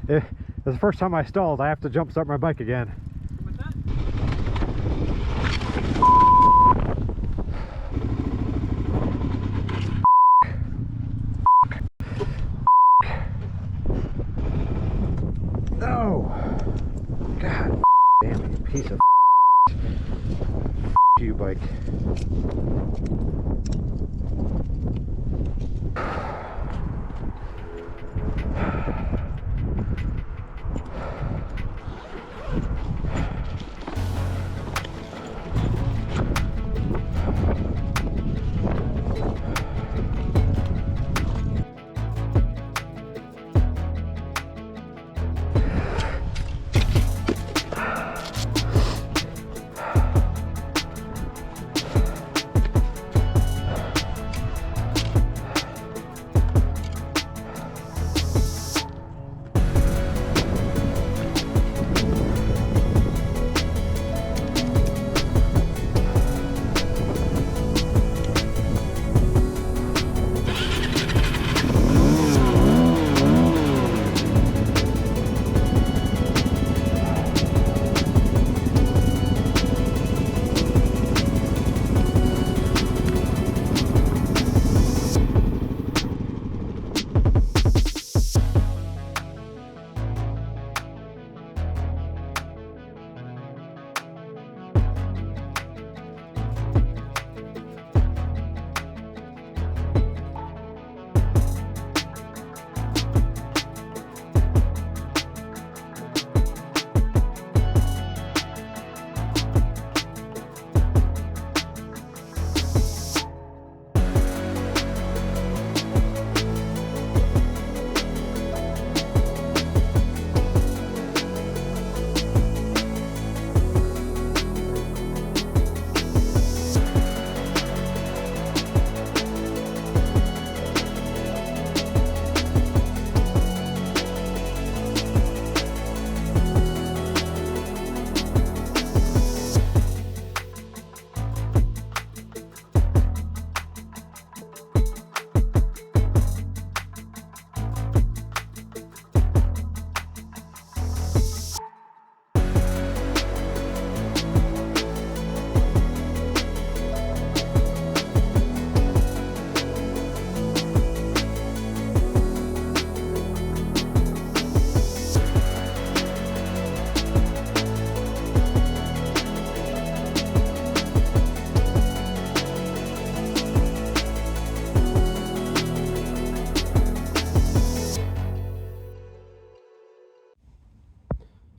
It's the first time I stalled. I have to jump start my bike again. What's that? No! God damn you piece of you bike.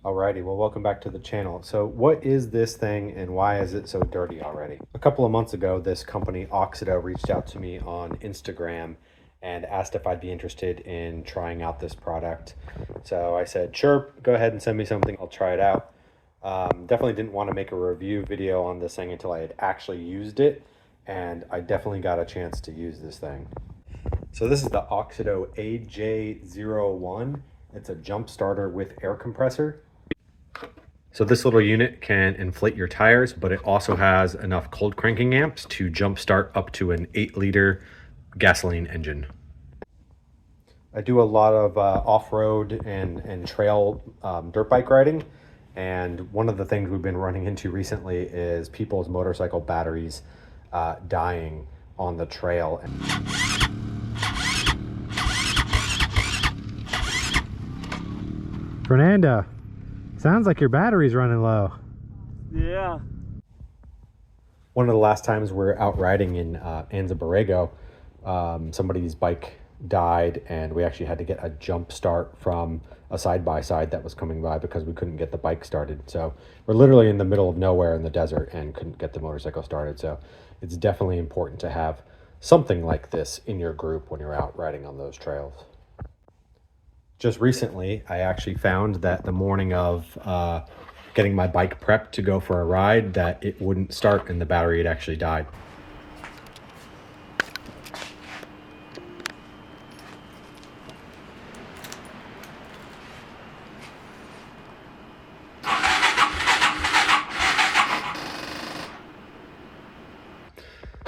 Alrighty, well, welcome back to the channel. So what is this thing and why is it so dirty already? A couple of months ago, this company AUXITO reached out to me on Instagram and asked if I'd be interested in trying out this product. So I said, sure, go ahead and send me something. I'll try it out. Definitely didn't want to make a review video on this thing until I had actually used it. And I definitely got a chance to use this thing. So this is the AUXITO AJ01. It's a jump starter with air compressor. So this little unit can inflate your tires, but it also has enough cold cranking amps to jump start up to an 8-liter gasoline engine. I do a lot of off-road and trail dirt bike riding. And one of the things we've been running into recently is people's motorcycle batteries dying on the trail. Fernando, sounds like your battery's running low. Yeah. One of the last times we're out riding in Anza Borrego, somebody's bike died and we actually had to get a jump start from a side-by-side that was coming by because we couldn't get the bike started. So we're literally in the middle of nowhere in the desert and couldn't get the motorcycle started. So it's definitely important to have something like this in your group when you're out riding on those trails. Just recently, I actually found that the morning of getting my bike prepped to go for a ride, that it wouldn't start and the battery had actually died.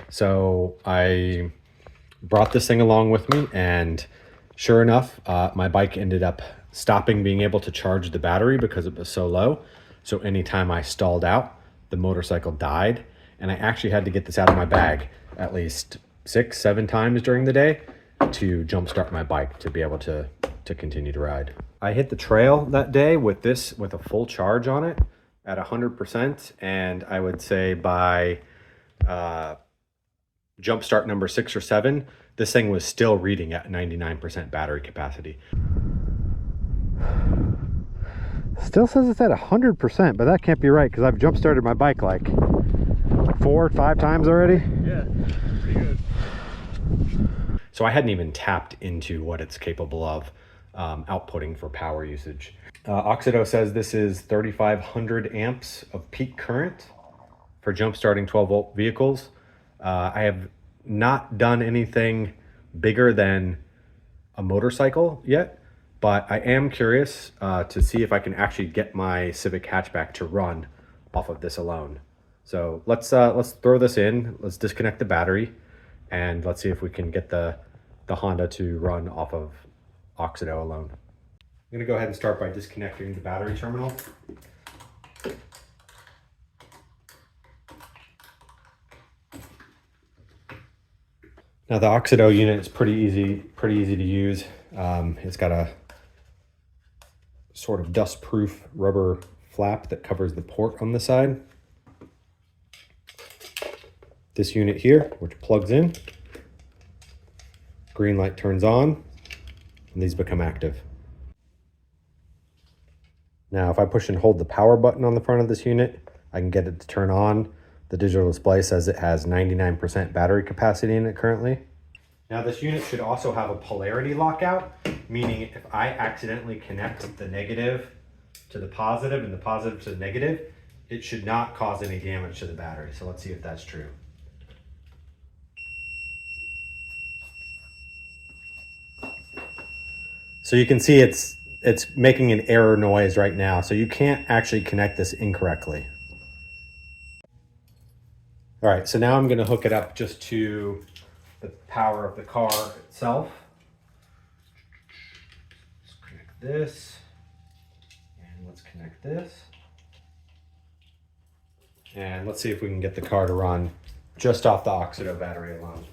So I brought this thing along with me, and sure enough, my bike ended up stopping being able to charge the battery because it was so low. So anytime I stalled out, the motorcycle died. And I actually had to get this out of my bag at least 6-7 times during the day to jumpstart my bike to be able to continue to ride. I hit the trail that day with a full charge on it at 100%. And I would say by jump start number 6 or 7, this thing was still reading at 99% battery capacity. Still says it's at 100%, but that can't be right because I've jump started my bike like 4 or 5 times already. Yeah, pretty good. So I hadn't even tapped into what it's capable of outputting for power usage. AUXITO says this is 3,500 amps of peak current for jump starting 12-volt vehicles. I have not done anything bigger than a motorcycle yet, but I am curious to see if I can actually get my Civic hatchback to run off of this alone. So let's throw this in, let's disconnect the battery, and let's see if we can get the Honda to run off of AUXITO alone. I'm gonna go ahead and start by disconnecting the battery terminal. Now the AUXITO unit is pretty easy to use. It's got a sort of dust-proof rubber flap that covers the port on the side. This unit here, which plugs in, green light turns on, and these become active. Now, if I push and hold the power button on the front of this unit, I can get it to turn on. The digital display says it has 99% battery capacity in it currently. Now, this unit should also have a polarity lockout, meaning if I accidentally connect the negative to the positive and the positive to the negative, it should not cause any damage to the battery. So let's see if that's true. So you can see it's making an error noise right now. So you can't actually connect this incorrectly. All right, so now I'm gonna hook it up just to the power of the car itself. Let's connect this, and let's connect this. And let's see if we can get the car to run just off the AUXITO battery alone.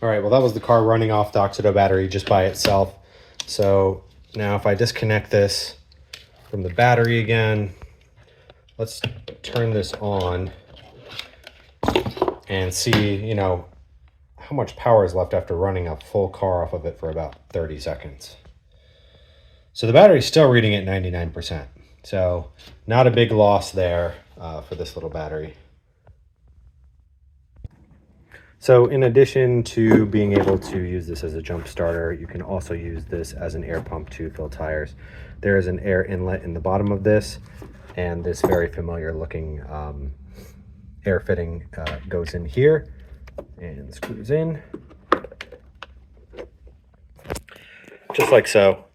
All right, well, that was the car running off the AUXITO battery just by itself. So now if I disconnect this from the battery again, let's turn this on and see, you know, how much power is left after running a full car off of it for about 30 seconds. So the battery's still reading at 99%. So not a big loss there for this little battery. So in addition to being able to use this as a jump starter, you can also use this as an air pump to fill tires. There is an air inlet in the bottom of this, and this very familiar looking air fitting goes in here and screws in, just like so,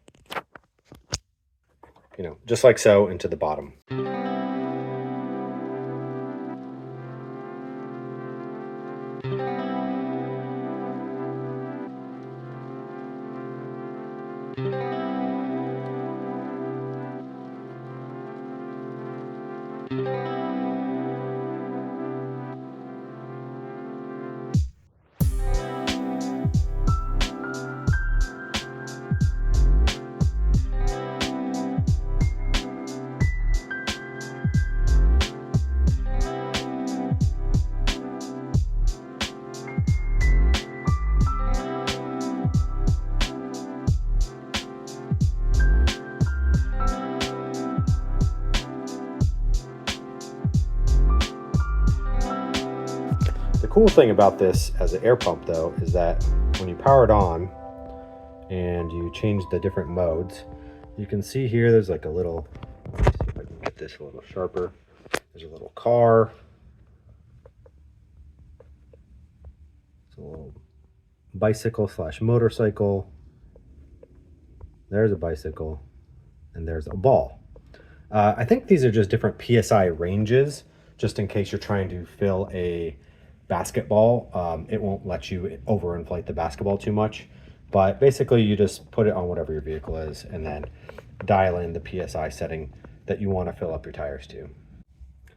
you know, just like so, into the bottom. The cool thing about this as an air pump, though, is that when you power it on and you change the different modes, you can see here there's like a little, let me see if I can get this a little sharper. There's a little car. a little bicycle slash motorcycle. There's a bicycle, and there's a ball. I think these are just different PSI ranges, just in case you're trying to fill a basketball. It won't let you overinflate the basketball too much, but basically you just put it on whatever your vehicle is and then dial in the PSI setting that you want to fill up your tires to.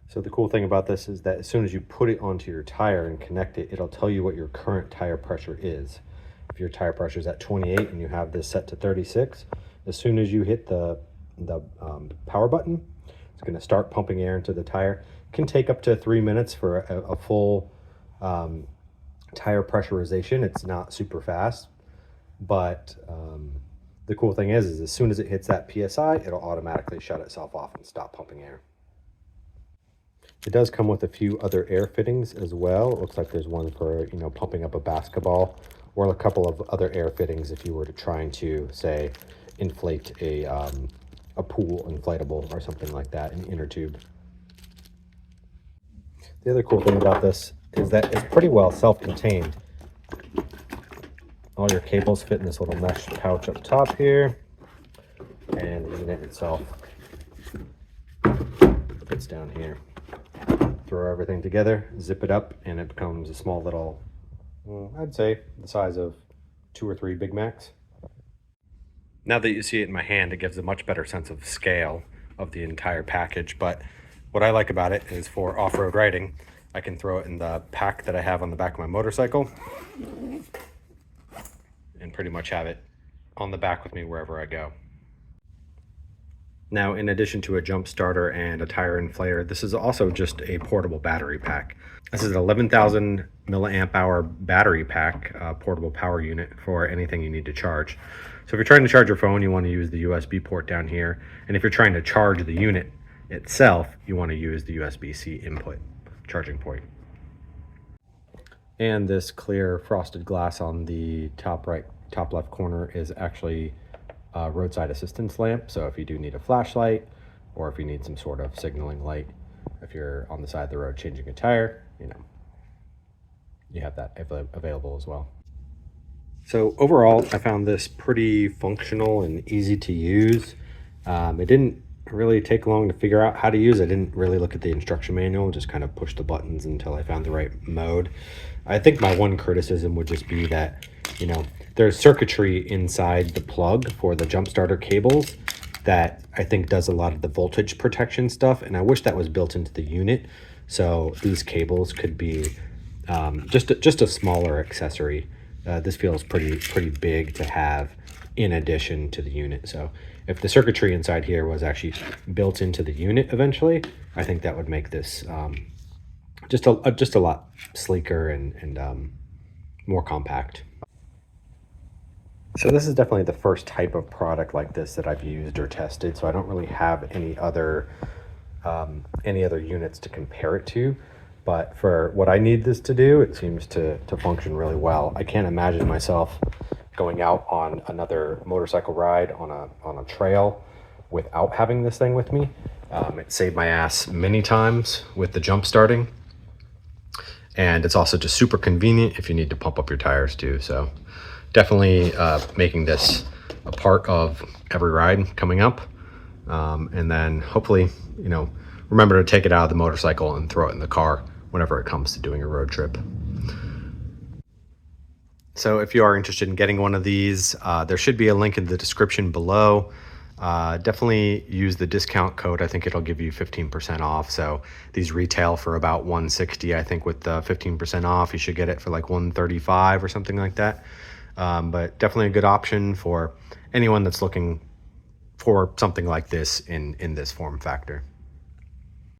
So the cool thing about this is that as soon as you put it onto your tire and connect it, it'll tell you what your current tire pressure is. If your tire pressure is at 28 and you have this set to 36, as soon as you hit the power button, it's going to start pumping air into the tire. It can take up to 3 minutes for a full tire pressurization. It's not super fast, but the cool thing is as soon as it hits that PSI, it'll automatically shut itself off and stop pumping air. It does come with a few other air fittings as well. It looks like there's one for, you know, pumping up a basketball, or a couple of other air fittings if you were to trying to, say, inflate a pool inflatable or something like that, an inner tube. The other cool thing about this is that it's pretty well self-contained. All your cables fit in this little mesh pouch up top here, and the unit itself fits down here. Throw everything together, zip it up, and it becomes a small little, I'd say the size of 2 or 3 Big Macs. Now that you see it in my hand, it gives a much better sense of scale of the entire package. But what I like about it is for off-road riding, I can throw it in the pack that I have on the back of my motorcycle and pretty much have it on the back with me wherever I go. Now, in addition to a jump starter and a tire inflator, this is also just a portable battery pack. This is an 11,000 milliamp hour battery pack, portable power unit for anything you need to charge. So if you're trying to charge your phone, you want to use the USB port down here. And if you're trying to charge the unit itself, you want to use the USB-C input charging point. And this clear frosted glass on the top left corner is actually roadside assistance lamp. So if you do need a flashlight, or if you need some sort of signaling light, if you're on the side of the road changing a tire, you know, you have that available as well. So overall, I found this pretty functional and easy to use. It didn't really take long to figure out how to use. I didn't really look at the instruction manual, just kind of push the buttons until I found the right mode. I think my one criticism would just be that, you know, there's circuitry inside the plug for the jump starter cables that I think does a lot of the voltage protection stuff, and I wish that was built into the unit. So these cables could be just a smaller accessory. This feels pretty big to have in addition to the unit. So if the circuitry inside here was actually built into the unit eventually, I think that would make this just a lot sleeker and more compact. So this is definitely the first type of product like this that I've used or tested. So I don't really have any other units to compare it to. But for what I need this to do, it seems to function really well. I can't imagine myself going out on another motorcycle ride on a trail without having this thing with me. It saved my ass many times with the jump starting. And it's also just super convenient if you need to pump up your tires too. So definitely making this a part of every ride coming up. And then hopefully, you know, remember to take it out of the motorcycle and throw it in the car whenever it comes to doing a road trip. So if you are interested in getting one of these, there should be a link in the description below. Definitely use the discount code. I think it'll give you 15% off. So these retail for about $160. I think with the 15% off, you should get it for like $135 or something like that. But definitely a good option for anyone that's looking for something like this in this form factor.